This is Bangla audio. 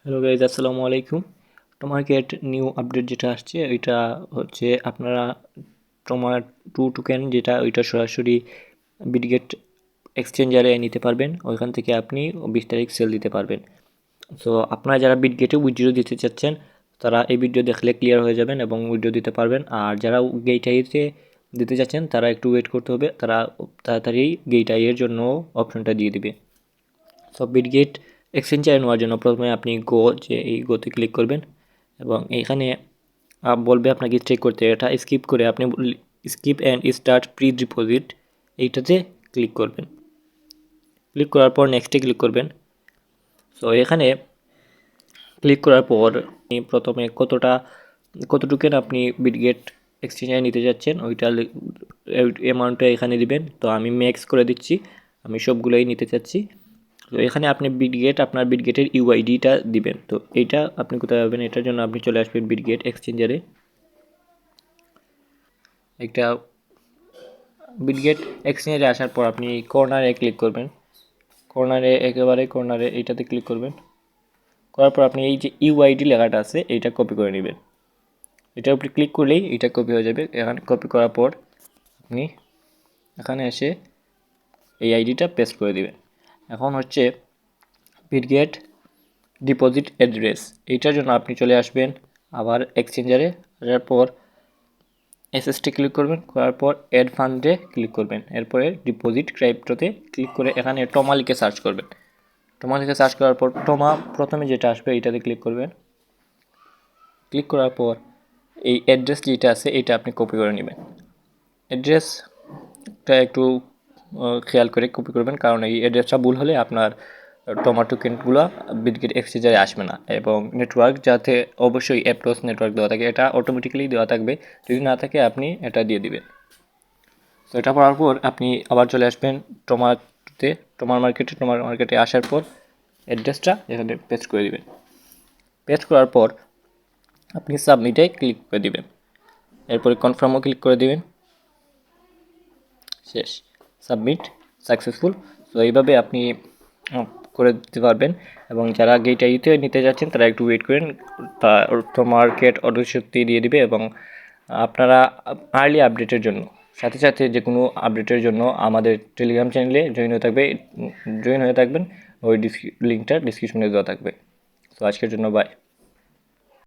হ্যালো গাইজ, আসসালামু আলাইকুম। টোমার্কেট নিউ আপডেট যেটা আসছে ওইটা হচ্ছে আপনারা টোমার 2 টোকেন যেটা ওইটা সরাসরি বিটগেট এক্সচেঞ্জারে নিতে পারবেন। ওইখান থেকে আপনি 20 তারিখ সেল দিতে পারবেন। সো আপনারা যারা বিটগেটে উইথড্র দিতে চাচ্ছেন তারা এই ভিডিও দেখলে ক্লিয়ার হয়ে যাবেন এবং উইথড্র দিতে পারবেন। আর যারা গেটআইতে দিতে চাচ্ছেন তারা একটু ওয়েট করতে হবে, তারা তাড়াতাড়ি গেটআইয়ের জন্য অপশনটা দিয়ে দিবে। সো বিটগেট এক্সচেঞ্জারে নেওয়ার জন্য প্রথমে আপনি এই গোতে ক্লিক করবেন এবং এইখানে বলবে আপনাকে চেক করতে, এটা স্কিপ করে আপনি skip and start pre deposit এইটাতে ক্লিক করবেন। ক্লিক করার পর নেক্সটে ক্লিক করবেন। সো এখানে ক্লিক করার পর আপনি প্রথমে কতটুকুন আপনি বিটগেট এক্সচেঞ্জারে নিতে যাচ্ছেন ওইটা অ্যামাউন্টটা এখানে দিবেন। তো আমি ম্যাক্স করে দিচ্ছি, আমি সবগুলোই নিতে চাচ্ছি। তো এখানে আপনি আপনার বিটগেটের ইউআইডিটা দিবেন। তো এইটা আপনি কোথায় পাবেন, এটার জন্য আপনি চলে আসবেন বিটগেট এক্সচেঞ্জারে। একটা বিটগেট এক্সচেঞ্জারে আসার পর আপনি কর্নারে ক্লিক করবেন। একেবারে কর্নারে এইটাতে ক্লিক করবেন। করার পর আপনি এই যে ইউআইডি লেখাটা আছে এইটা কপি করে নেবেন। এটার উপরে ক্লিক করলেই এটা কপি হয়ে যাবে। এখানে কপি করার পর আপনি এখানে এসে এই আইডিটা পেস্ট করে দিবেন। এখন হচ্ছে বিটগেট ডিপোজিট অ্যাড্রেস, এইটার জন্য আপনি চলে আসবেন আবার এক্সচেঞ্জারে। আসার পর এসএসটি ক্লিক করবেন, করার পর অ্যাড ফান্ডে ক্লিক করবেন। এরপরে ডিপোজিট ক্রাইপ্টোতে ক্লিক করে এখানে টোমা লিখে সার্চ করবেন। টোমা লিখে সার্চ করার পর টোমা প্রথমে যেটা আসবে এইটাতে ক্লিক করবেন। ক্লিক করার পর এই অ্যাড্রেস যেটা আছে এটা আপনি কপি করে নেবেন। অ্যাড্রেসটা একটু খেয়াল করে কপি করবেন, কারণ এই অ্যাড্রেসটা ভুল হলে আপনার টমেটো কেন্টগুলো বিটগেট এক্সচেঞ্জারে আসবে না। এবং নেটওয়ার্ক যাতে অবশ্যই অ্যাপ্রোচ নেটওয়ার্ক দেওয়া থাকে, এটা অটোমেটিক্যালি দেওয়া থাকবে, যদি না থাকে আপনি এটা দিয়ে দিবেন। তো এটা করার পর আপনি আবার চলে আসবেন টোমার মার্কেটে আসার পর অ্যাড্রেসটা এখানে পেস্ট করে দিবেন। পেস্ট করার পর আপনি সাবমিটে ক্লিক করে দিবেন। এরপরে কনফার্মও ক্লিক করে দিবেন। শেষ, সাবমিট সাকসেসফুল। তো এইভাবে আপনি করে দিতে পারবেন। এবং যারা গেটআইতে নিতে যাচ্ছেন তারা একটু ওয়েট করেন, মার্কেট অটো সত্যি দিয়ে দিবে। এবং আপনারা আর্লি আপডেটের জন্য সাথে সাথে যে কোনো আপডেটের জন্য আমাদের টেলিগ্রাম চ্যানেলে জয়েন হয়ে থাকবেন। ওই লিঙ্কটা ডিসক্রিপশনে দেওয়া থাকবে। তো আজকের জন্য বাই।